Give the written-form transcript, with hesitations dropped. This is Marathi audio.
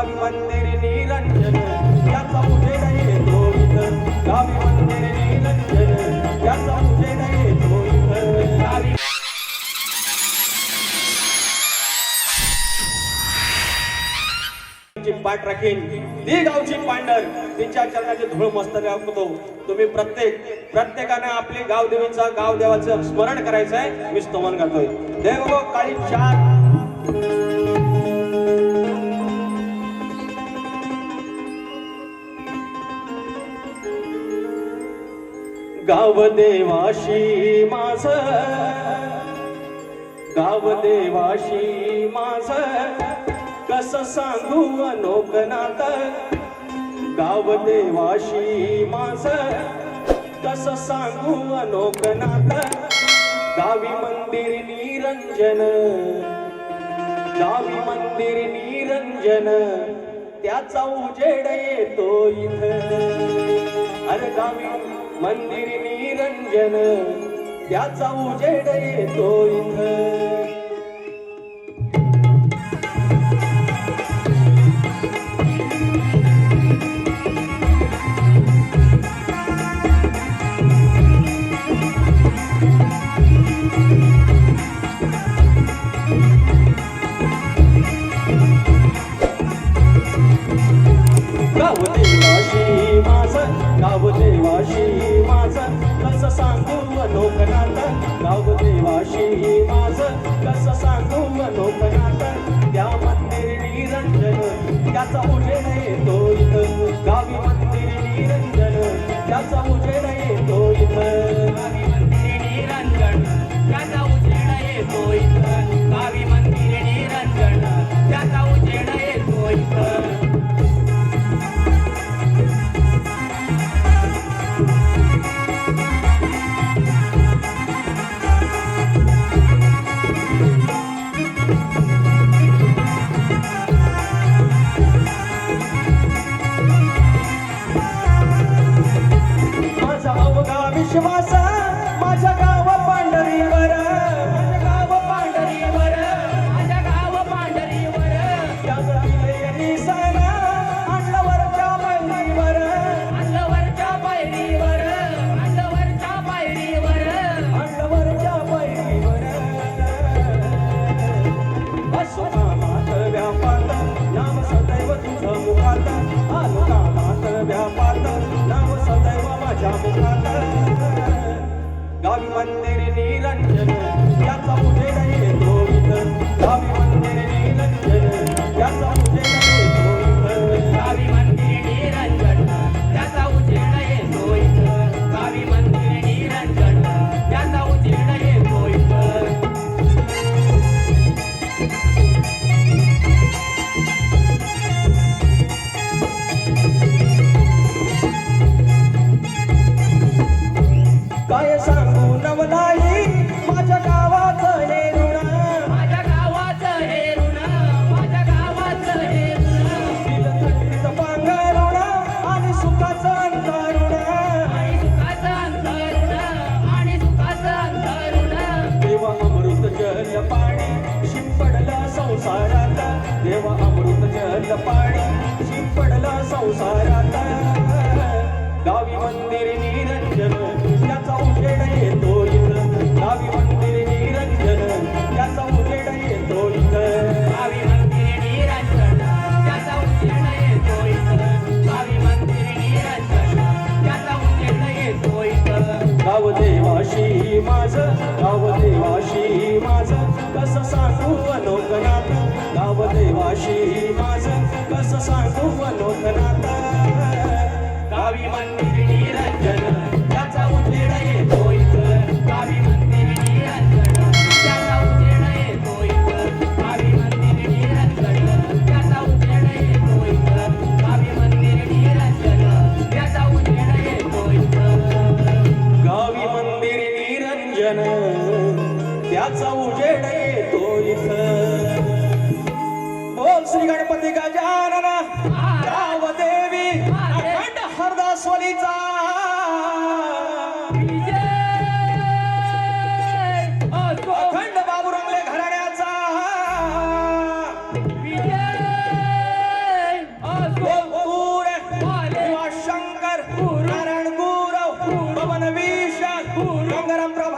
गावी मंदिर निरंजन याचा उजेड येतो इथं गावी मंदिर निरंजन याचा उजेड येतो इथं गावी पाठ राखीन ती गावची पांढर तिच्या चरणाचे धूळ मस्तक राखतो तुम्ही प्रत्येकाने आपली गावदेवीचा गावदेवाचं स्मरण करायचं आहे मी स्तवन करतोय देव गो काळी चार गावदेवाशी माझं कसं सांगू अनोकनात गावदेवाशी माझं कसं सांगू अनोकनात गावी मंदिर निरंजन त्याचा उजेड येतो इथं अरे गावी मंदिर निरंजन त्याचा उजेड येतो इथं गावदेवाशी माझं कसं सांगू अनोकनाथ गावदेवाशी माझं कसं सांगू अनोकनाथ त्या मंदिर निरंजन त्याचा उजेड येतो इथं गावी मंदिर निरंजन त्याचा उजेड येतो इथं गावी मंदिर निरंजन त्याचा उजेड येतो इथं गावी मंदिर निरंजन त्याचा उजेड येतो इथं विश्वास माझ्या गाव पांढरीवर माझ्या गाव पांढरीवर त्यावेळी साना अंडवरच्या पायरीवर असुकामात व्यापात नाम सदैव तुझं मुखात अनुकामात व्यापात नाम सदैव माझ्या मुखात गावी मंदिर निरंजन याचा उजेड येतो इथं गावी मंदिर निरंजन याचा उजेड येतो इथं गावी मंदिर निरंजन याचा उजेड येतो इथं गावी मंदिर निरंजन याचा उजेड येतो इथं काय सांगू नवलाई माझ्या गावाचं हे ऋण दिल पांघरुण आणि सुखाचं अंतरुण देवा अमृत जल पाणी शिंपडलं संसारात देवा अमृत जल पाणी शिंपडलं संसारात गावी मंदिर निरंजन त्याचा उजेड येतो इथं गावी मंदिर निरंजन त्याचा उजेड येतो इथं गावी मंदिर निरंजन त्याचा उजेड येतो इथं गावी मंदिर निरंजन त्याचा उजेड येतो इथं गावदेवाशी माझं कसं सांगू अनोकनाथ गावदेवाशी माझं कसं सांगू अनोकनाथ गावी मंदिर निरंजन त्याचा उजेड येतो इथं गावी मंदिर निरंजन त्याचा उजेड येतो इथं गावी मंदिर निरंजन त्याचा उजेड येतो इथं गावी मंदिर निरंजन त्याचा उजेड येतो इथं गावी मंदिर निरंजन त्याचा उजेड येतो इथं बोल श्री गणपती गजानन गावदेवी अखंड हरदासवालीचा अखंड बाबू रंगले घराण्याचा गंगारामराव